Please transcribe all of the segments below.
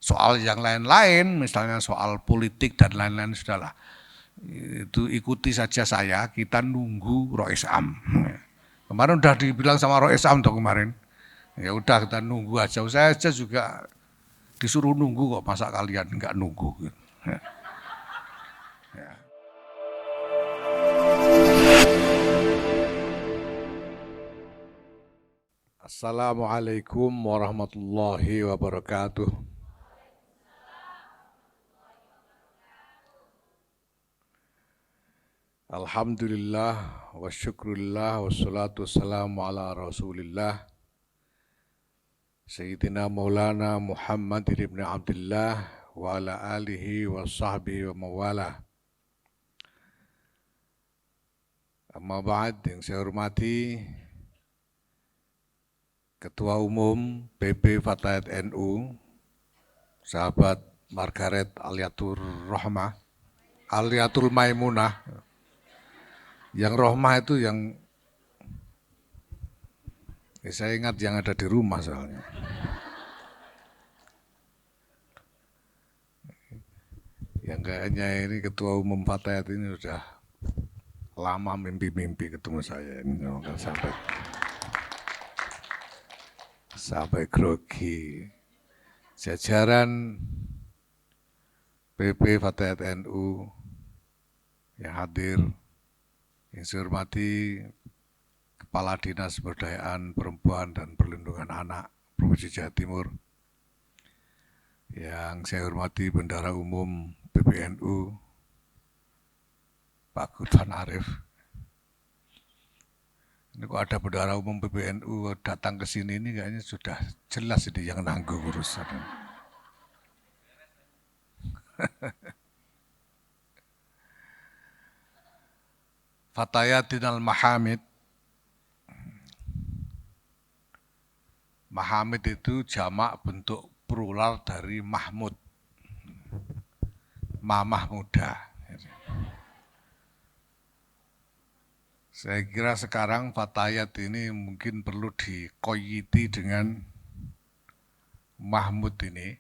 Soal yang lain-lain, misalnya soal politik dan lain-lain, sudahlah. Itu ikuti saja saya, kita nunggu Rois Am. Kemarin udah dibilang sama Rois Am tuh kemarin. Ya udah kita nunggu aja. Saya aja juga disuruh nunggu kok, masa kalian nggak nunggu. Ya. Assalamualaikum warahmatullahi wabarakatuh. Alhamdulillah wa syukurillah wassalatu wassalamu ala rasulillah Sayyidina Maulana Muhammad ibn Abdullah wa ala alihi wa sahbihi wa mawala. Amma ba'd, yang saya hormati Ketua Umum PP Fatayat NU, sahabat Margaret Aliatur Rohmah, Aliatul Maimunah. Yang Rohmah itu yang saya ingat yang ada di rumah soalnya. Yang kayaknya ini Ketua Umum Fatayat ini sudah lama mimpi-mimpi ketemu saya ini, sampai grogi. Jajaran PP Fatayat NU yang hadir, yang saya hormati Kepala Dinas Pemberdayaan Perempuan dan Perlindungan Anak Provinsi Jawa Timur, yang saya hormati Bendahara Umum PBNU Pak Gufron Arif. Ini kok ada Bendahara Umum PBNU datang ke sini, ini kayaknya sudah jelas ini yang nanggung urusan. Fatayatinal Mahamid. Mahamid itu jamak bentuk plural dari Mahmud, mamah muda. Saya kira sekarang Fatayat ini mungkin perlu dikoyiti dengan Mahmud ini,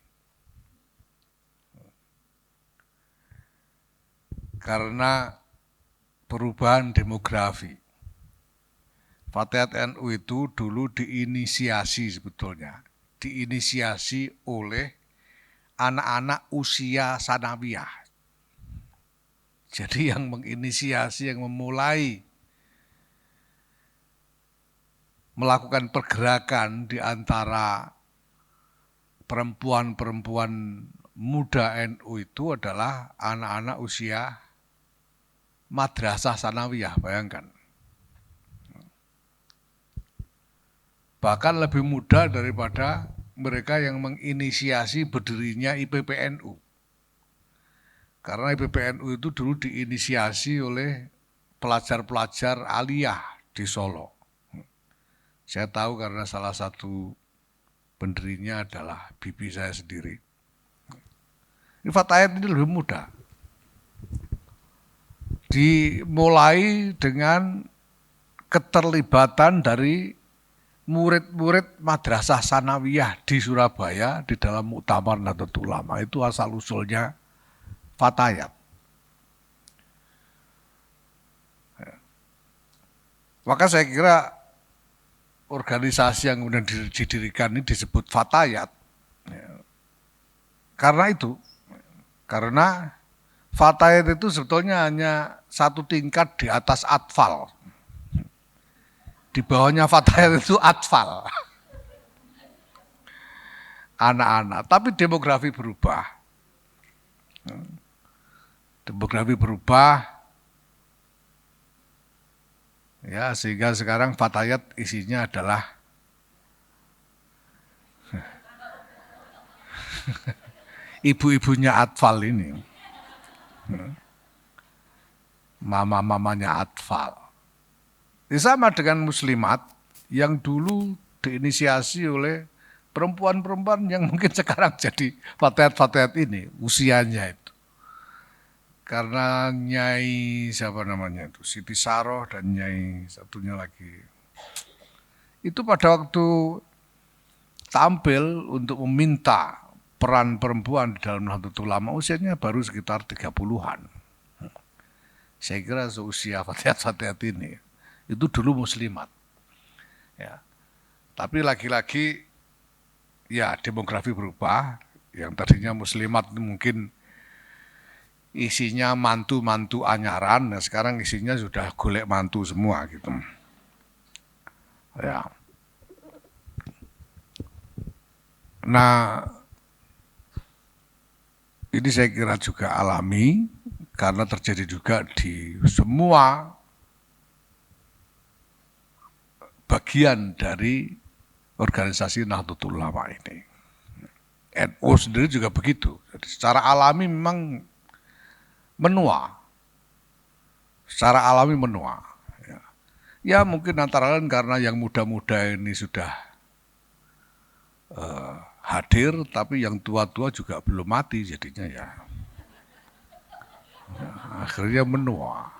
karena perubahan demografi. Fatayat NU itu dulu diinisiasi sebetulnya, diinisiasi oleh anak-anak usia sanawiyah. Jadi yang menginisiasi, yang memulai melakukan pergerakan di antara perempuan-perempuan muda NU itu adalah anak-anak usia madrasah sanawiyah, bayangkan. Bahkan lebih muda daripada mereka yang menginisiasi berdirinya IPPNU. Karena IPPNU itu dulu diinisiasi oleh pelajar-pelajar aliyah di Solo. Saya tahu karena salah satu pendirinya adalah bibi saya sendiri. Ini Fatayat ini lebih muda. Dimulai dengan keterlibatan dari murid-murid madrasah sanawiyah di Surabaya di dalam Muktamar Nahdlatul Ulama. Itu asal-usulnya Fatayat. Maka saya kira organisasi yang kemudian didirikan ini disebut Fatayat. Karena Fatayat itu sebetulnya hanya satu tingkat di atas Atfal. Di bawahnya Fatayat itu Atfal, anak-anak. Tapi demografi berubah. Ya, sehingga sekarang Fatayat isinya adalah ibu-ibunya Atfal ini, mama-mamanya Atfal. Sama dengan muslimat yang dulu diinisiasi oleh perempuan-perempuan yang mungkin sekarang jadi Fatayat-Fatayat ini, usianya itu. Karena Nyai siapa namanya itu, Siti Saroh dan Nyai satunya lagi. Itu pada waktu tampil untuk meminta peran perempuan di dalam Nahdlatul Ulama usianya baru sekitar 30-an. Saya kira seusia Fatihat ini itu dulu muslimat. Ya. Tapi lagi-lagi ya demografi berubah, yang tadinya muslimat mungkin isinya mantu-mantu anyaran, nah sekarang isinya sudah golek mantu semua gitu. Ya. Nah, ini saya kira juga alami karena terjadi juga di semua bagian dari organisasi Nahdlatul Ulama ini. NU sendiri juga begitu. Jadi secara alami memang menua. Secara alami menua. Ya mungkin antara lain karena yang muda-muda ini sudah hadir, tapi yang tua-tua juga belum mati jadinya ya. Akhirnya menua.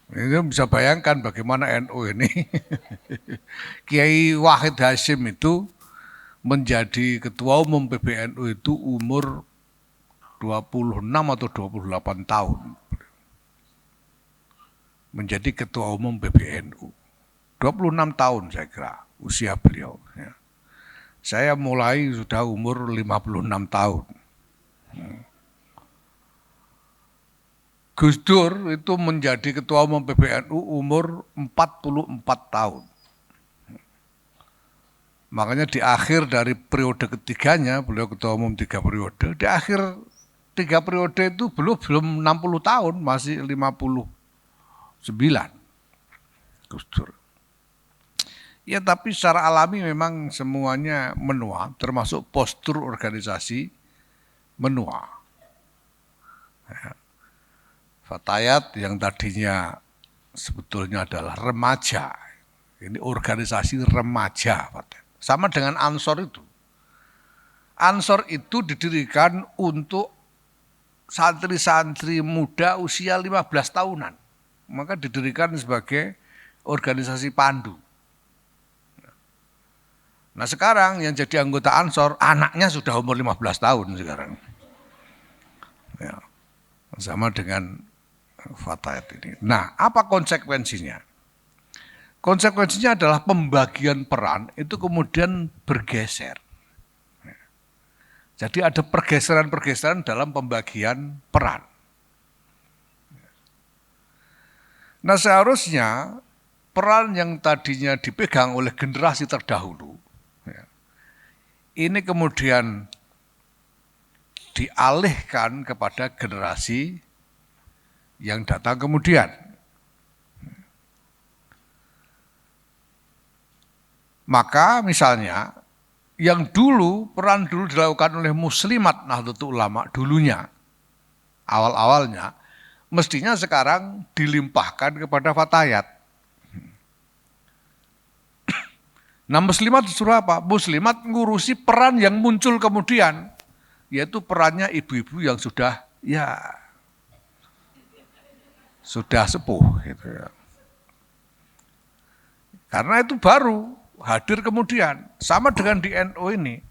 Ini bisa bayangkan bagaimana NU ini Kiai Wahid Hasyim itu menjadi ketua umum PBNU itu umur 26 atau 28 tahun. Menjadi ketua umum PBNU. 26 tahun saya kira usia beliau. Ya. Saya mulai sudah umur 56 tahun. Gus Dur itu menjadi ketua umum PBNU umur 44 tahun. Makanya di akhir dari periode ketiganya, beliau ketua umum 3 periode, di akhir 3 periode itu belum 60 tahun, masih 59 Gus Dur. Ya tapi secara alami memang semuanya menua, termasuk postur organisasi menua. Ya. Fatayat yang tadinya sebetulnya adalah remaja, ini organisasi remaja. Sama dengan Ansor itu. Ansor itu didirikan untuk santri-santri muda usia 15 tahunan. Maka didirikan sebagai organisasi pandu. Nah sekarang yang jadi anggota Ansor, anaknya sudah umur 15 tahun sekarang. Ya, sama dengan Fatayat ini. Nah, apa konsekuensinya? Konsekuensinya adalah pembagian peran itu kemudian bergeser. Jadi ada pergeseran-pergeseran dalam pembagian peran. Nah, seharusnya peran yang tadinya dipegang oleh generasi terdahulu, ini kemudian dialihkan kepada generasi yang datang kemudian. Maka misalnya yang peran dulu dilakukan oleh Muslimat Nahdlatul Ulama dulunya, awal-awalnya, mestinya sekarang dilimpahkan kepada Fatayat. Nah Muslimat disuruh apa? Muslimat ngurusi peran yang muncul kemudian, yaitu perannya ibu-ibu yang sudah sepuh gitu ya. Karena itu baru hadir kemudian, sama dengan di NU ini.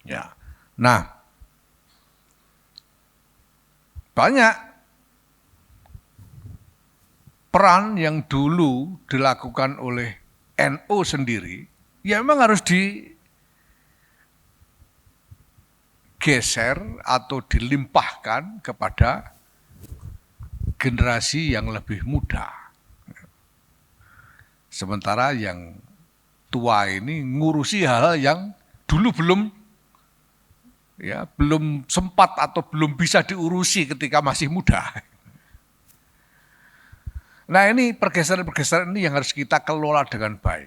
Ya. Nah, banyak peran yang dulu dilakukan oleh NU sendiri, ya memang harus digeser atau dilimpahkan kepada generasi yang lebih muda. Sementara yang tua ini ngurusi hal-hal yang dulu belum sempat atau belum bisa diurusi ketika masih muda. Nah ini pergeseran-pergeseran ini yang harus kita kelola dengan baik.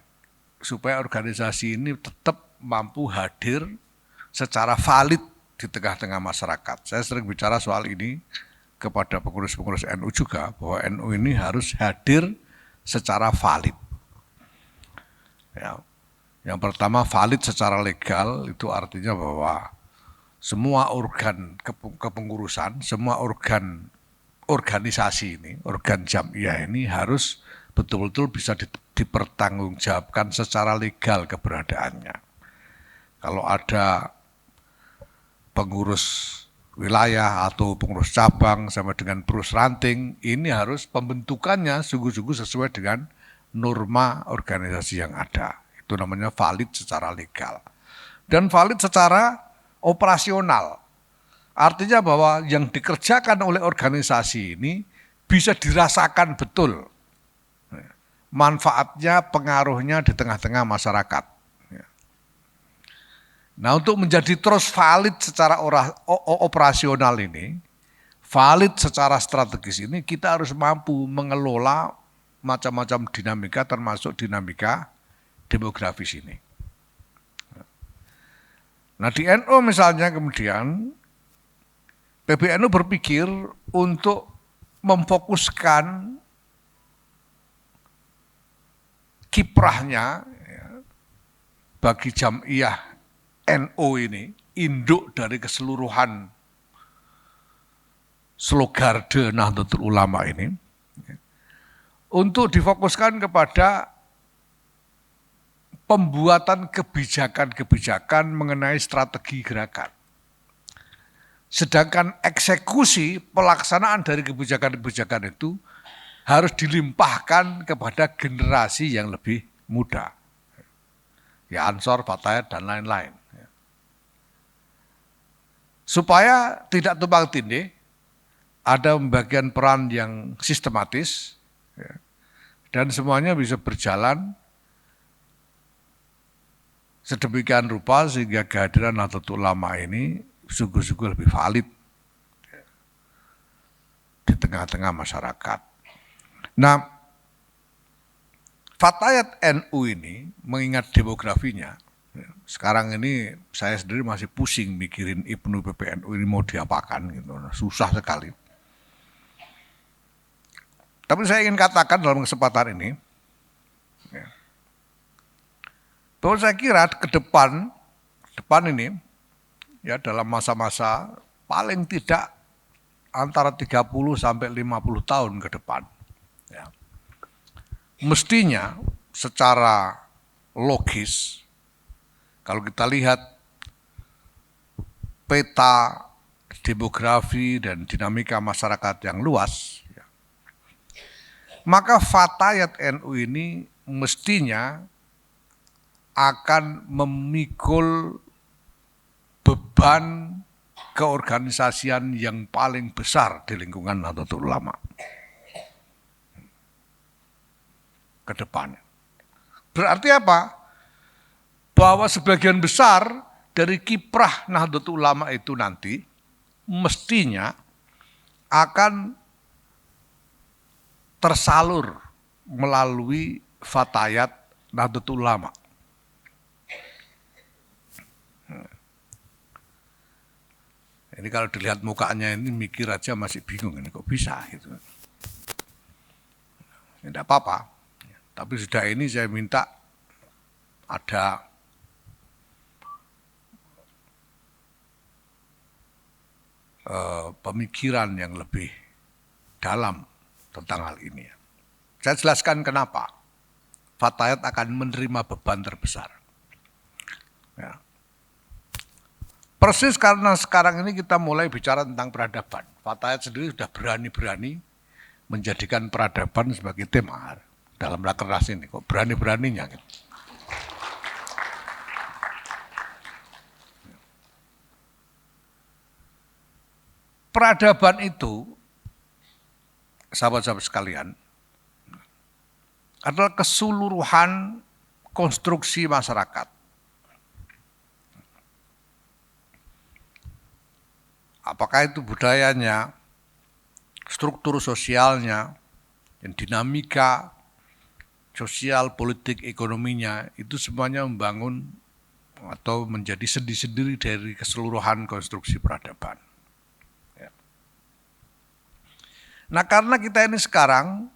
Supaya organisasi ini tetap mampu hadir secara valid di tengah-tengah masyarakat. Saya sering bicara soal ini kepada pengurus-pengurus NU juga, bahwa NU ini harus hadir secara valid. Ya. Yang pertama valid secara legal, itu artinya bahwa semua organ kepengurusan, semua organ organisasi ini, organ jamiah ini harus betul-betul bisa dipertanggungjawabkan secara legal keberadaannya. Kalau ada pengurus wilayah atau pengurus cabang sama dengan pengurus ranting, ini harus pembentukannya sungguh-sungguh sesuai dengan norma organisasi yang ada. Itu namanya valid secara legal. Dan valid secara operasional. Artinya bahwa yang dikerjakan oleh organisasi ini bisa dirasakan betul manfaatnya, pengaruhnya di tengah-tengah masyarakat. Nah, untuk menjadi terus valid secara operasional ini, valid secara strategis ini, kita harus mampu mengelola macam-macam dinamika, termasuk dinamika demografis ini. Nah, di NU misalnya kemudian, PBNU berpikir untuk memfokuskan kiprahnya bagi Jam'iyah NU ini, induk dari keseluruhan Slogarde Nahdlatul Ulama ini, untuk difokuskan kepada pembuatan kebijakan-kebijakan mengenai strategi gerakan. Sedangkan eksekusi pelaksanaan dari kebijakan-kebijakan itu harus dilimpahkan kepada generasi yang lebih muda. Ya, Ansor, Fatayat, dan lain-lain. Supaya tidak tumpang tindih, ada pembagian peran yang sistematis, dan semuanya bisa berjalan sedemikian rupa sehingga kehadiran Nahdlatul Ulama ini sungguh-sungguh lebih valid di tengah-tengah masyarakat. Nah, Fatayat NU ini mengingat demografinya, sekarang ini saya sendiri masih pusing mikirin Ibnu PBNU ini mau diapakan gitu, susah sekali. Tapi saya ingin katakan dalam kesempatan ini, bahwa saya kira ke depan ini, ya dalam masa-masa paling tidak antara 30 sampai 50 tahun ke depan, ya, mestinya secara logis, kalau kita lihat peta demografi dan dinamika masyarakat yang luas, ya, maka Fatayat NU ini mestinya akan memikul beban keorganisasian yang paling besar di lingkungan Nahdlatul Ulama ke depan. Berarti apa? Bahwa sebagian besar dari kiprah Nahdlatul Ulama itu nanti mestinya akan tersalur melalui Fatayat Nahdlatul Ulama. Ini kalau dilihat mukanya ini mikir aja masih bingung, ini kok bisa gitu. Tidak apa-apa, tapi sudah ini saya minta ada pemikiran yang lebih dalam tentang hal ini. Saya jelaskan kenapa Fatayat akan menerima beban terbesar. Ya. Persis karena sekarang ini kita mulai bicara tentang peradaban. Fatayat sendiri sudah berani-berani menjadikan peradaban sebagai tema dalam rakernas ini. Kok berani-beraninya gitu. Peradaban itu, sahabat-sahabat sekalian, adalah keseluruhan konstruksi masyarakat. Apakah itu budayanya, struktur sosialnya, dan dinamika sosial, politik, ekonominya, itu semuanya membangun atau menjadi sendi-sendi dari keseluruhan konstruksi peradaban. Ya. Nah, karena kita ini sekarang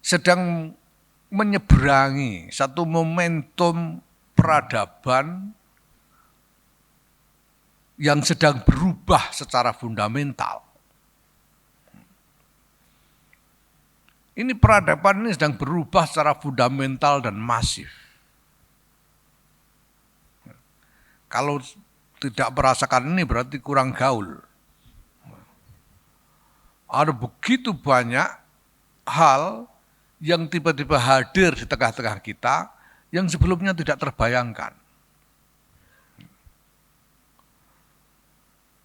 sedang menyeberangi satu momentum peradaban yang sedang berubah secara fundamental. Ini peradaban ini sedang berubah secara fundamental dan masif. Kalau tidak merasakan ini berarti kurang gaul. Ada begitu banyak hal yang tiba-tiba hadir di tengah-tengah kita yang sebelumnya tidak terbayangkan.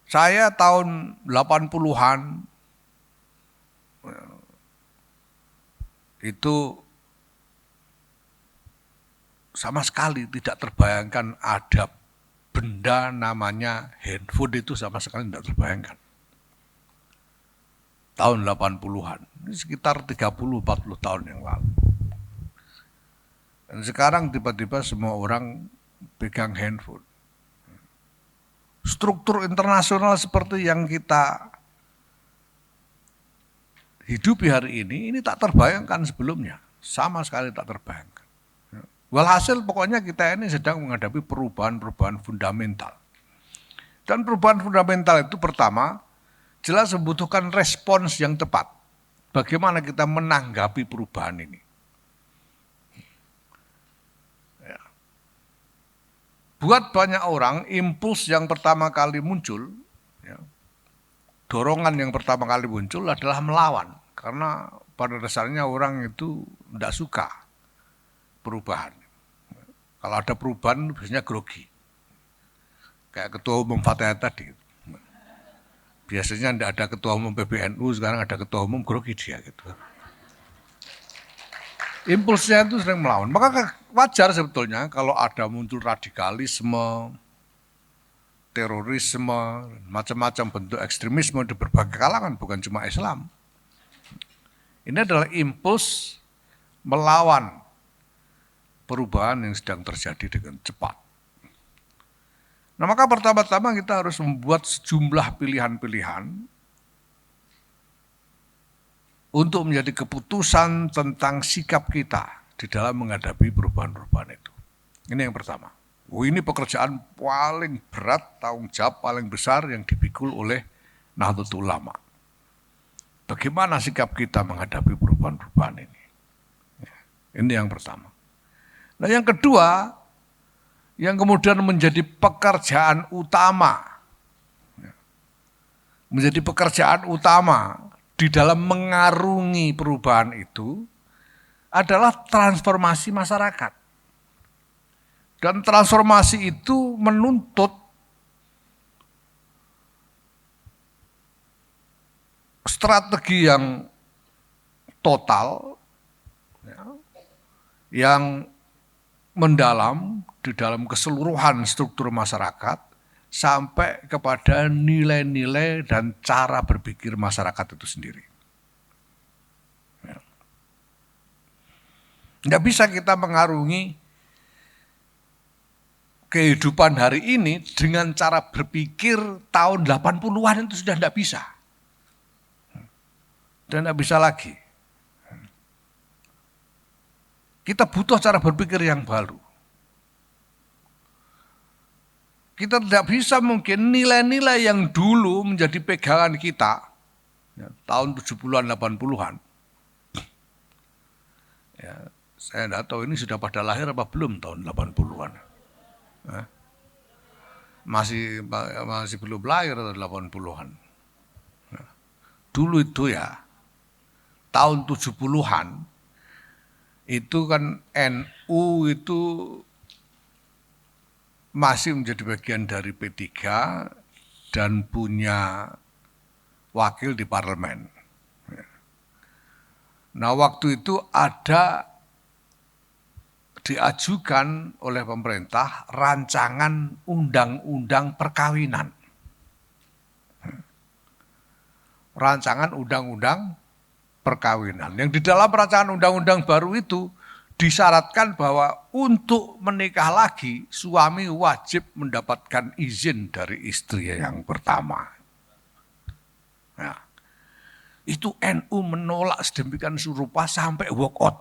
Saya tahun 80-an itu sama sekali tidak terbayangkan ada benda namanya handphone, itu sama sekali tidak terbayangkan. Tahun 80-an, ini sekitar 30-40 tahun yang lalu. Dan sekarang tiba-tiba semua orang pegang handphone. Struktur internasional seperti yang kita hidupi hari ini tak terbayangkan sebelumnya. Sama sekali tak terbayangkan. Walhasil pokoknya kita ini sedang menghadapi perubahan-perubahan fundamental. Dan perubahan fundamental itu pertama, jelas membutuhkan respons yang tepat. Bagaimana kita menanggapi perubahan ini. Ya. Buat banyak orang, impuls yang pertama kali muncul, ya, dorongan yang pertama kali muncul adalah melawan. Karena pada dasarnya orang itu tidak suka perubahan. Kalau ada perubahan biasanya grogi. Kayak ketua umum Fatayat tadi. Biasanya tidak ada ketua umum PBNU, sekarang ada ketua umum grogi dia gitu. Impulsnya itu sering melawan. Maka wajar sebetulnya kalau ada muncul radikalisme, terorisme, macam-macam bentuk ekstremisme di berbagai kalangan, bukan cuma Islam. Ini adalah impuls melawan perubahan yang sedang terjadi dengan cepat. Nah, maka pertama-tama kita harus membuat sejumlah pilihan-pilihan untuk menjadi keputusan tentang sikap kita di dalam menghadapi perubahan-perubahan itu. Ini yang pertama. Ini pekerjaan paling berat, tanggung jawab paling besar yang dipikul oleh Nahdlatul Ulama. Bagaimana sikap kita menghadapi perubahan-perubahan ini? Ini yang pertama. Nah, yang kedua, yang kemudian menjadi pekerjaan utama, menjadi pekerjaan utama di dalam mengarungi perubahan itu adalah transformasi masyarakat. Dan transformasi itu menuntut strategi yang total, yang mendalam di dalam keseluruhan struktur masyarakat sampai kepada nilai-nilai dan cara berpikir masyarakat itu sendiri. Tidak bisa kita mengarungi kehidupan hari ini dengan cara berpikir tahun 80-an, itu sudah tidak bisa. Dan tidak bisa lagi. Kita butuh cara berpikir yang baru. Kita tidak bisa mungkin nilai-nilai yang dulu menjadi pegangan kita, ya, tahun 70-an, 80-an. Ya, saya tidak tahu ini sudah pada lahir apa belum tahun 80-an. Ya. Masih belum lahir atau 80-an. Ya. Dulu itu ya, tahun 70-an, itu kan NU itu masih menjadi bagian dari P3 dan punya wakil di parlemen. Nah, waktu itu ada diajukan oleh pemerintah rancangan undang-undang perkawinan. Rancangan undang-undang perkawinan. Yang di dalam rancangan undang-undang baru itu disyaratkan bahwa untuk menikah lagi suami wajib mendapatkan izin dari istri yang pertama. Nah, itu NU menolak sedemikian rupa sampai walk out.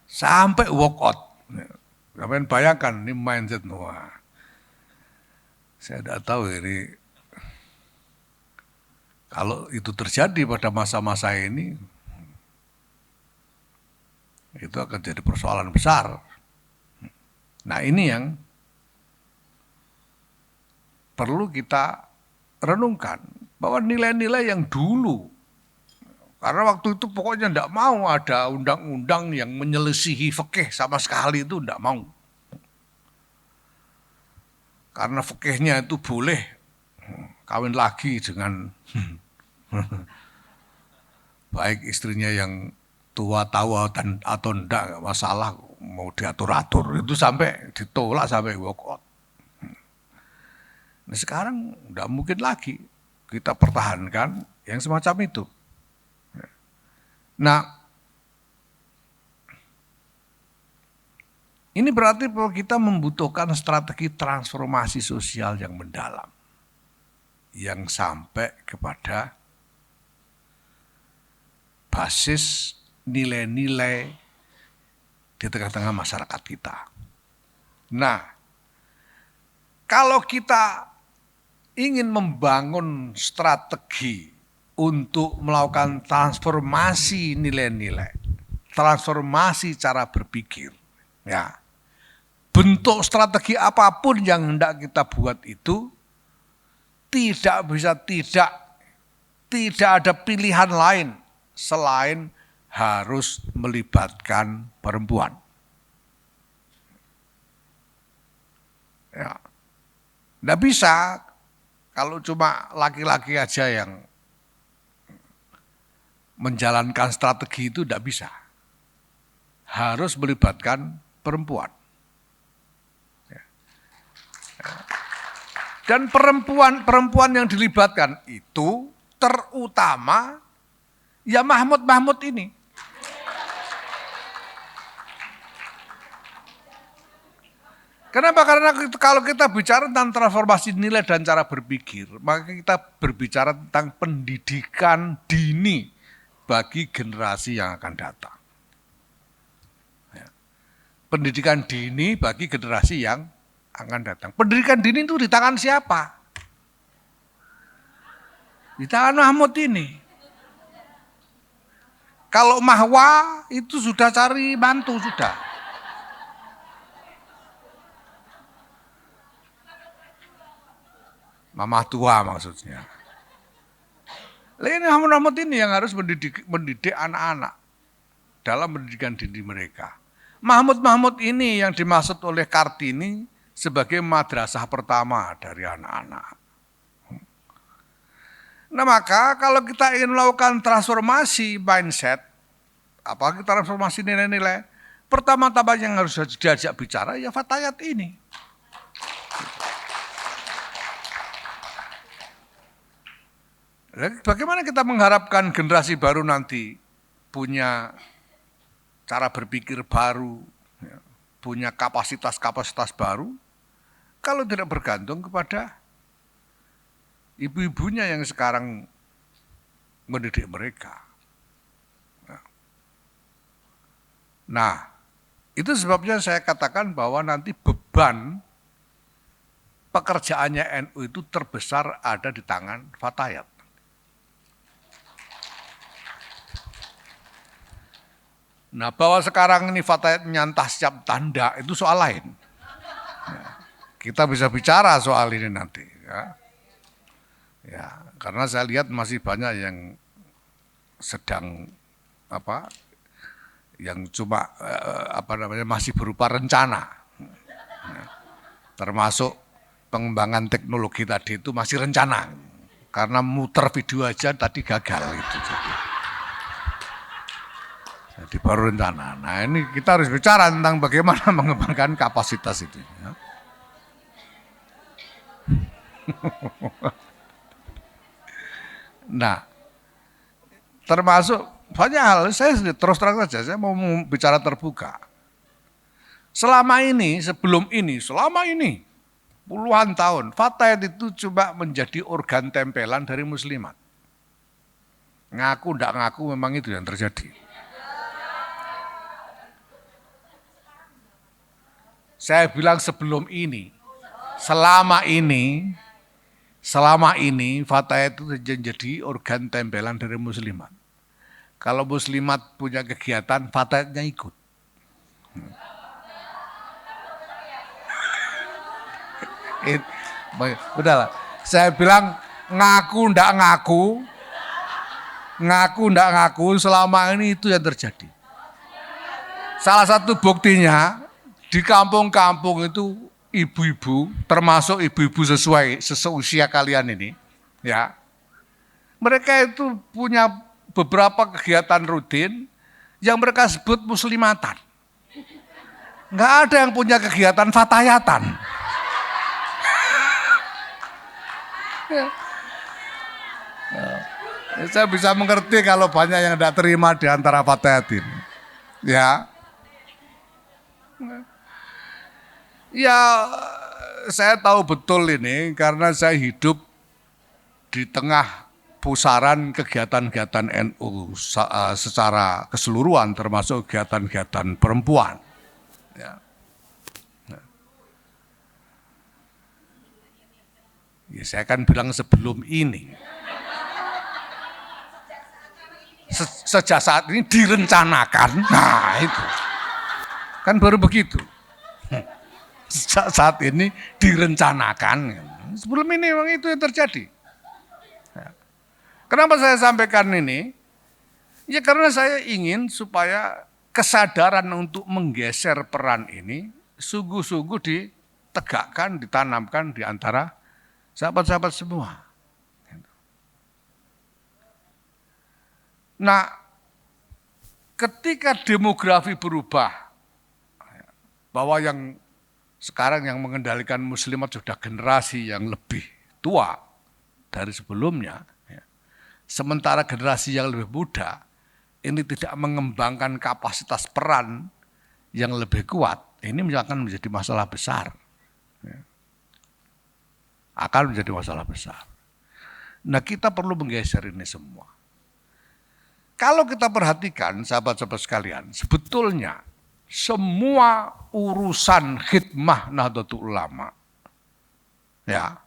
Sampai walk out. Kalian bayangkan ini mindset Noah. Saya tidak tahu ini. Kalau itu terjadi pada masa-masa ini, itu akan jadi persoalan besar. Nah ini yang perlu kita renungkan, bahwa nilai-nilai yang dulu, karena waktu itu pokoknya tidak mau ada undang-undang yang menyelisihi fikih sama sekali, itu tidak mau. Karena fikihnya itu boleh kawin lagi dengan baik istrinya yang tua tahu dan atau enggak, nggak masalah, mau diatur-atur, itu sampai ditolak sampai walk out. Nah sekarang udah mungkin lagi kita pertahankan yang semacam itu. Nah ini berarti bahwa kita membutuhkan strategi transformasi sosial yang mendalam, yang sampai kepada basis nilai-nilai di tengah-tengah masyarakat kita. Nah, kalau kita ingin membangun strategi untuk melakukan transformasi nilai-nilai, transformasi cara berpikir, ya, bentuk strategi apapun yang hendak kita buat itu tidak bisa tidak ada pilihan lain selain harus melibatkan perempuan. Ya. Nggak bisa kalau cuma laki-laki aja yang menjalankan strategi, itu tidak bisa. Harus melibatkan perempuan. Dan perempuan yang dilibatkan itu terutama ya Mahmud ini. Kenapa? Karena kalau kita bicara tentang transformasi nilai dan cara berpikir, maka kita berbicara tentang pendidikan dini bagi generasi yang akan datang. Ya. Pendidikan dini bagi generasi yang akan datang. Pendidikan dini itu di tangan siapa? Di tangan Mahmud ini. Kalau Mahwa itu sudah cari mantu sudah. Mama tua maksudnya. Ini Mahmud ini yang harus mendidik anak-anak dalam pendidikan dini mereka. Mahmud ini yang dimaksud oleh Kartini sebagai madrasah pertama dari anak-anak. Nah maka kalau kita ingin melakukan transformasi mindset, apalagi transformasi nilai-nilai, pertama-tama yang harus diajak bicara ya Fatayat ini. Bagaimana kita mengharapkan generasi baru nanti punya cara berpikir baru, punya kapasitas-kapasitas baru, kalau tidak bergantung kepada ibu-ibunya yang sekarang mendidik mereka. Nah, itu sebabnya saya katakan bahwa nanti beban pekerjaannya NU itu terbesar ada di tangan Fatayat. Nah, bahwa sekarang ini Fatayat nyantah setiap tanda itu soal lain. Kita bisa bicara soal ini nanti. Ya, karena saya lihat masih banyak yang sedang yang cuma masih berupa rencana. Termasuk pengembangan teknologi tadi itu masih rencana. Karena muter video aja tadi gagal itu. Jadi baru rencana. Nah ini kita harus bicara tentang bagaimana mengembangkan kapasitas itu. Ya. Nah, termasuk banyak hal, saya terus terang saja, saya mau bicara terbuka. Selama ini puluhan tahun, Fatayat itu cuma menjadi organ tempelan dari muslimat. Ngaku enggak ngaku memang itu yang terjadi. Saya bilang selama ini Fatayat itu menjadi organ tempelan dari muslimat. Kalau muslimat punya kegiatan, Fatayatnya ikut. Udahlah, saya bilang ngaku ndak ngaku, ngaku ndak ngaku, selama ini itu yang terjadi. Salah satu buktinya di kampung-kampung itu ibu-ibu, termasuk ibu-ibu seusia kalian ini, ya, mereka itu punya beberapa kegiatan rutin yang mereka sebut muslimatan. Nggak ada yang punya kegiatan fatayatan. Saya bisa mengerti kalau banyak yang tidak terima di antara fatayat ini. Ya, ya saya tahu betul ini karena saya hidup di tengah pusaran kegiatan-kegiatan NU secara keseluruhan termasuk kegiatan-kegiatan perempuan. Ya. Ya, saya kan bilang sebelum ini. Sejak saat ini direncanakan, nah itu. Kan baru begitu. Sejak saat ini direncanakan. Sebelum ini memang itu yang terjadi. Kenapa saya sampaikan ini? Ya karena saya ingin supaya kesadaran untuk menggeser peran ini sungguh-sungguh ditegakkan, ditanamkan di antara sahabat-sahabat semua. Nah, ketika demografi berubah, bahwa yang sekarang yang mengendalikan muslimat sudah generasi yang lebih tua dari sebelumnya, sementara generasi yang lebih muda ini tidak mengembangkan kapasitas peran yang lebih kuat, ini akan menjadi masalah besar. Akan menjadi masalah besar. Nah, kita perlu menggeser ini semua. Kalau kita perhatikan sahabat-sahabat sekalian, sebetulnya semua urusan khidmah Nahdlatul Ulama, ya,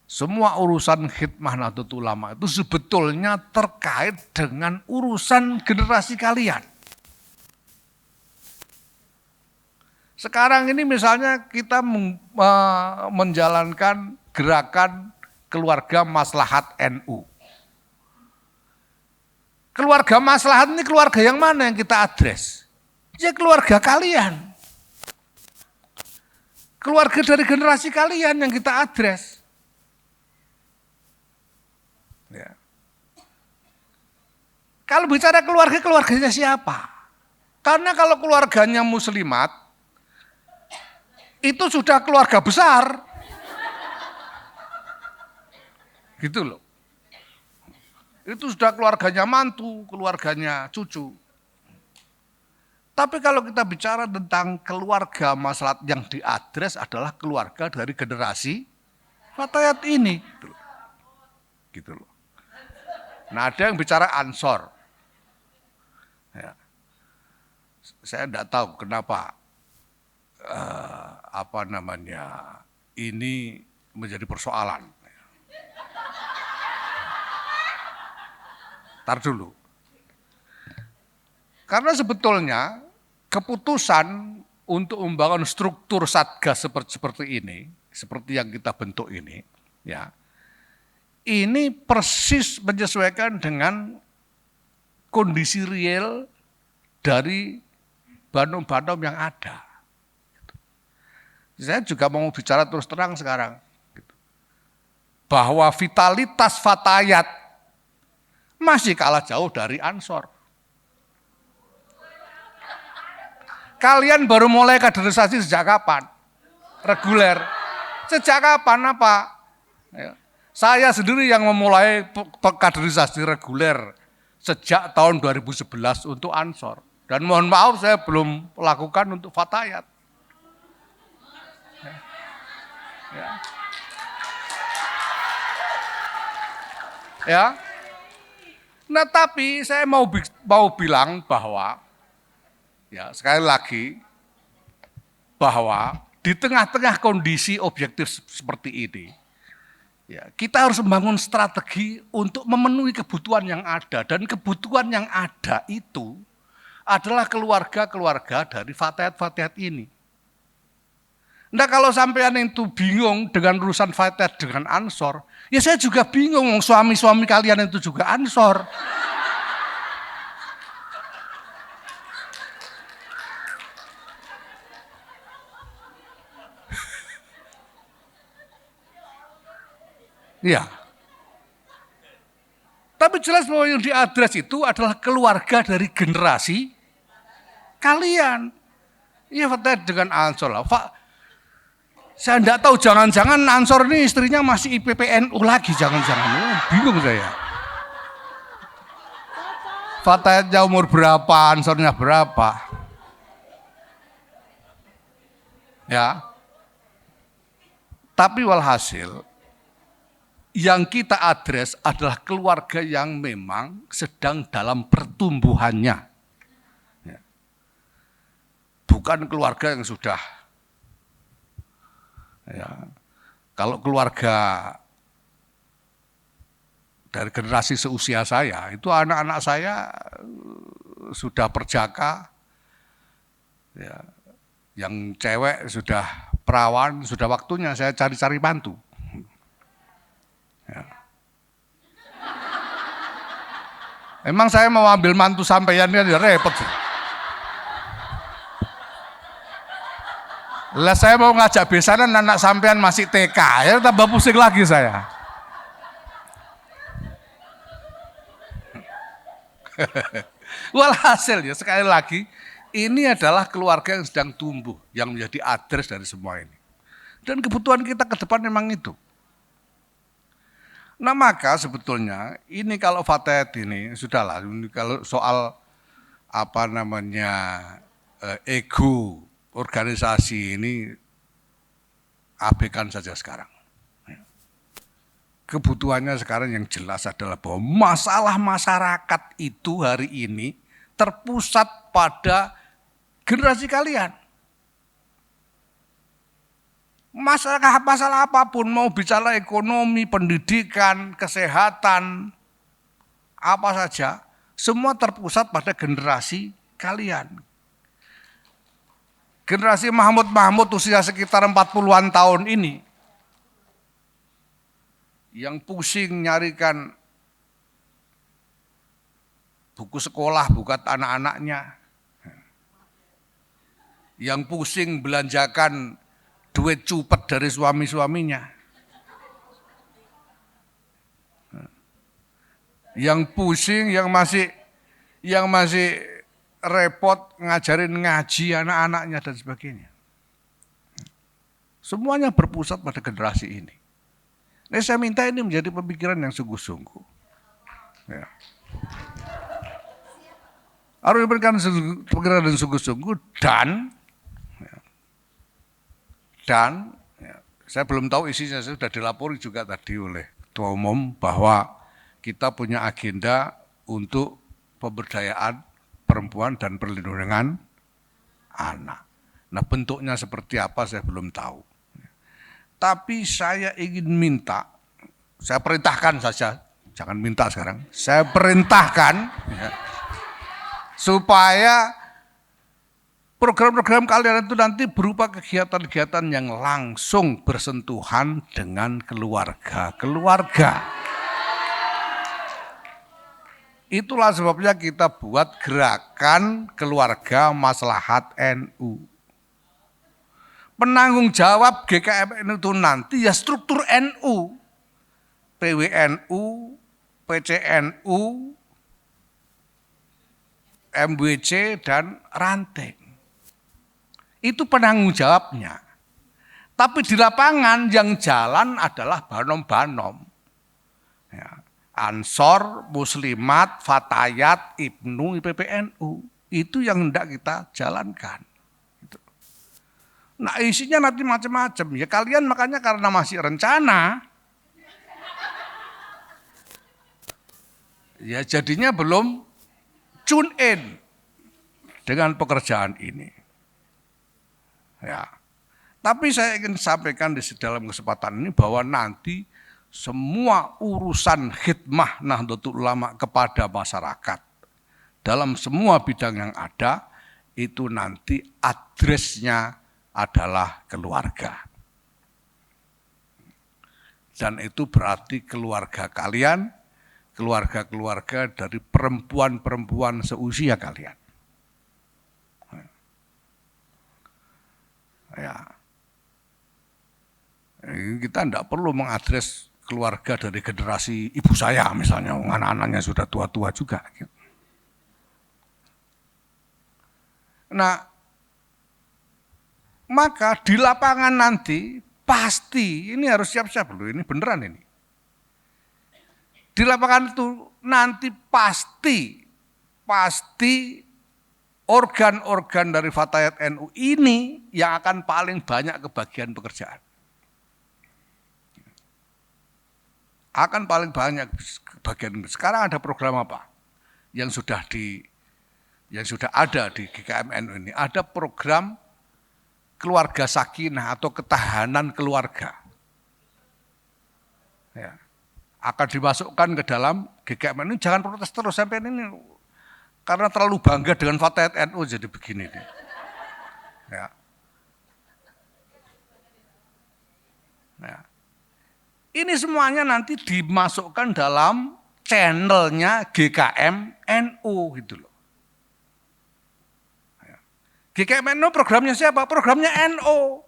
semua urusan khidmah Nahdlatul Ulama itu sebetulnya terkait dengan urusan generasi kalian. Sekarang ini misalnya kita menjalankan gerakan keluarga maslahat NU. Keluarga maslahat ini keluarga yang mana yang kita address? Ya keluarga kalian. Keluarga dari generasi kalian yang kita address. Ya. Kalau bicara keluarga, keluarganya siapa? Karena kalau keluarganya muslimat, itu sudah keluarga besar. Gitu loh. Itu sudah keluarganya mantu, keluarganya cucu. Tapi kalau kita bicara tentang keluarga maslahat yang diadres adalah keluarga dari generasi fatayat ini. Gitu loh. Nah ada yang bicara ansor. Ya. Saya tidak tahu kenapa ini menjadi persoalan. Tar dulu. Karena sebetulnya keputusan untuk membangun struktur satgas seperti ini, seperti yang kita bentuk ini, ya, ini persis menyesuaikan dengan kondisi real dari banom-banom yang ada. Saya juga mau bicara terus terang sekarang, bahwa vitalitas fatayat masih kalah jauh dari ansor. Kalian baru mulai kaderisasi sejak kapan? Reguler. Sejak kapan apa? Saya sendiri yang memulai kaderisasi reguler sejak tahun 2011 untuk ansor. Dan mohon maaf saya belum lakukan untuk fatayat. Ya. Nah tapi saya mau bilang bahwa, ya sekali lagi, bahwa di tengah-tengah kondisi objektif seperti ini, ya, kita harus membangun strategi untuk memenuhi kebutuhan yang ada. Dan kebutuhan yang ada itu adalah keluarga-keluarga dari fatayat-fatayat ini. Nah kalau sampean itu bingung dengan urusan Fatah dengan Ansor, ya saya juga bingung, suami-suami kalian itu juga Ansor. Iya. Tapi jelas bahwa yang diadres itu adalah keluarga dari generasi kalian. Iya Fatah dengan Ansor lah. Saya enggak tahu, jangan-jangan Ansor ini istrinya masih IPPNU lagi, jangan-jangan. Bingung saya. Fatahnya umur berapa, Ansornya berapa? Ya. Tapi walhasil, yang kita adres adalah keluarga yang memang sedang dalam pertumbuhannya. Ya. Bukan keluarga yang sudah. Ya. Kalau keluarga dari generasi seusia saya, itu anak-anak saya sudah perjaka, ya. Yang cewek sudah perawan, sudah waktunya saya cari-cari mantu. Ya. Emang saya mau ambil mantu sampeyan kan ya repot sih. Lah saya mau ngajak besanan anak sampean masih TK, ya tambah pusing lagi saya. Walhasil ya sekali lagi, ini adalah keluarga yang sedang tumbuh, yang menjadi adres dari semua ini. Dan kebutuhan kita ke depan memang itu. Nah maka sebetulnya ini kalau Fatah ini sudahlah, kalau soal apa namanya ego organisasi ini abaikan saja sekarang. Kebutuhannya sekarang yang jelas adalah bahwa masalah masyarakat itu hari ini terpusat pada generasi kalian. Masalah apapun, mau bicara ekonomi, pendidikan, kesehatan, apa saja, semua terpusat pada generasi kalian. Generasi Mahmud usia sekitar 40-an tahun ini, yang pusing nyarikan buku sekolah buat anak-anaknya, yang pusing belanjakan duit cupet dari suami-suaminya, yang pusing, yang masih repot ngajarin ngaji anak-anaknya dan sebagainya. Semuanya berpusat pada generasi ini. Nah, saya minta ini menjadi pemikiran yang sungguh-sungguh. Ya. Harus diberikan pemikiran yang sungguh-sungguh dan saya belum tahu isinya, saya sudah dilapori juga tadi oleh Ketua Umum bahwa kita punya agenda untuk pemberdayaan perempuan dan perlindungan anak. Nah bentuknya seperti apa saya belum tahu. Tapi saya ingin minta, saya perintahkan saja, jangan minta sekarang, saya perintahkan ya, supaya program-program kalian itu nanti berupa kegiatan-kegiatan yang langsung bersentuhan dengan keluarga-keluarga. Itulah sebabnya kita buat gerakan keluarga maslahat NU. Penanggung jawab GKMN itu nanti ya struktur NU, PWNU, PCNU, MWC, dan ranting. Itu penanggung jawabnya. Tapi di lapangan yang jalan adalah banom-banom. Ya. Ansor, Muslimat, Fatayat, Ibnu, IPPNU. Itu yang hendak kita jalankan. Nah isinya nanti macam-macam. Ya kalian makanya karena masih rencana, ya jadinya belum tune in dengan pekerjaan ini. Ya. Tapi saya ingin sampaikan di dalam kesempatan ini bahwa nanti semua urusan khidmah Nahdlatul Ulama kepada masyarakat dalam semua bidang yang ada itu nanti adresnya adalah keluarga. Dan itu berarti keluarga kalian, keluarga-keluarga dari perempuan-perempuan seusia kalian. Ya. Kita tidak perlu mengadres keluarga dari generasi ibu saya misalnya, anak-anaknya sudah tua-tua juga. Nah, maka di lapangan nanti pasti, ini harus siap-siap loh, ini beneran ini. Di lapangan itu nanti pasti organ-organ dari Fatayat NU ini yang akan paling banyak kebagian pekerjaan. Akan paling banyak kebagian. Sekarang ada program apa? Yang sudah ada di GKM NU ini. Ada program keluarga sakinah atau ketahanan keluarga. Ya. Akan dimasukkan ke dalam GKM NU. Jangan protes terus sampai ini. Karena terlalu bangga dengan Fatayat NU jadi begini. Ya. Ya. Ini semuanya nanti dimasukkan dalam channelnya GKM NU gitu loh. Ya. GKM NU programnya siapa? Programnya NU.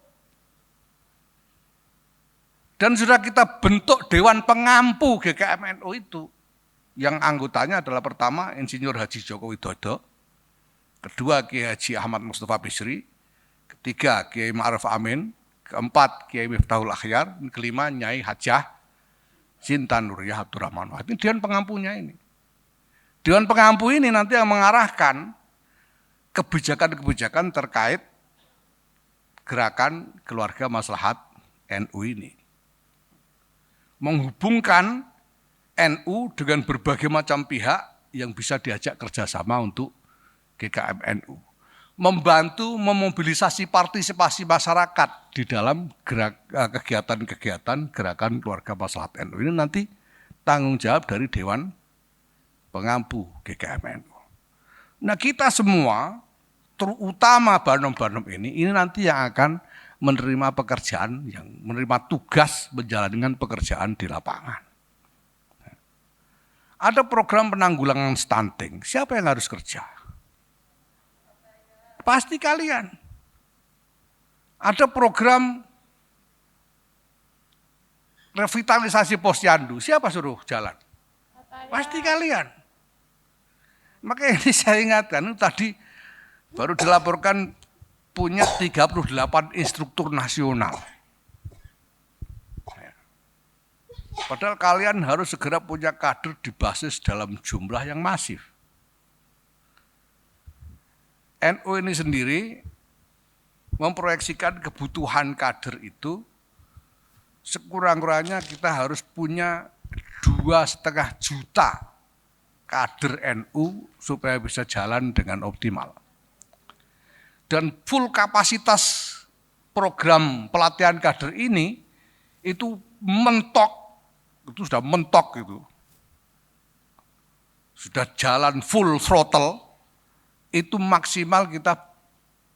Dan sudah kita bentuk Dewan Pengampu GKM NU itu. Yang anggotanya adalah pertama Insinyur Haji Joko Widodo, kedua Kiai Haji Ahmad Mustafa Bisri, ketiga Kiai Ma'ruf Amin, keempat Kiai Miftahul Akhyar, kelima Nyai Hajah Sinta Nuriyah Abdurrahman Wahid. Ini Dewan Pengampunya ini. Dewan Pengampu ini nanti yang mengarahkan kebijakan-kebijakan terkait gerakan keluarga maslahat NU ini. Menghubungkan NU dengan berbagai macam pihak yang bisa diajak kerjasama untuk GKM NU. Membantu memobilisasi partisipasi masyarakat di dalam kegiatan-kegiatan gerakan keluarga maslahat NU. Ini nanti tanggung jawab dari Dewan Pengampu GKM NU. Nah kita semua, terutama Barnom-Barnom ini nanti yang akan menerima pekerjaan, yang menerima tugas menjalankan pekerjaan di lapangan. Ada program penanggulangan stunting, siapa yang harus kerja? Pasti kalian. Ada program revitalisasi posyandu, siapa suruh jalan? Pasti kalian. Makanya ini saya ingatkan, tadi baru dilaporkan punya 38 instruktur nasional. Padahal kalian harus segera punya kader di basis dalam jumlah yang masif. NU ini sendiri memproyeksikan kebutuhan kader itu sekurang-kurangnya kita harus punya 2,5 juta kader NU supaya bisa jalan dengan optimal. Dan full kapasitas program pelatihan kader ini itu sudah mentok itu. Sudah jalan full throttle, itu maksimal kita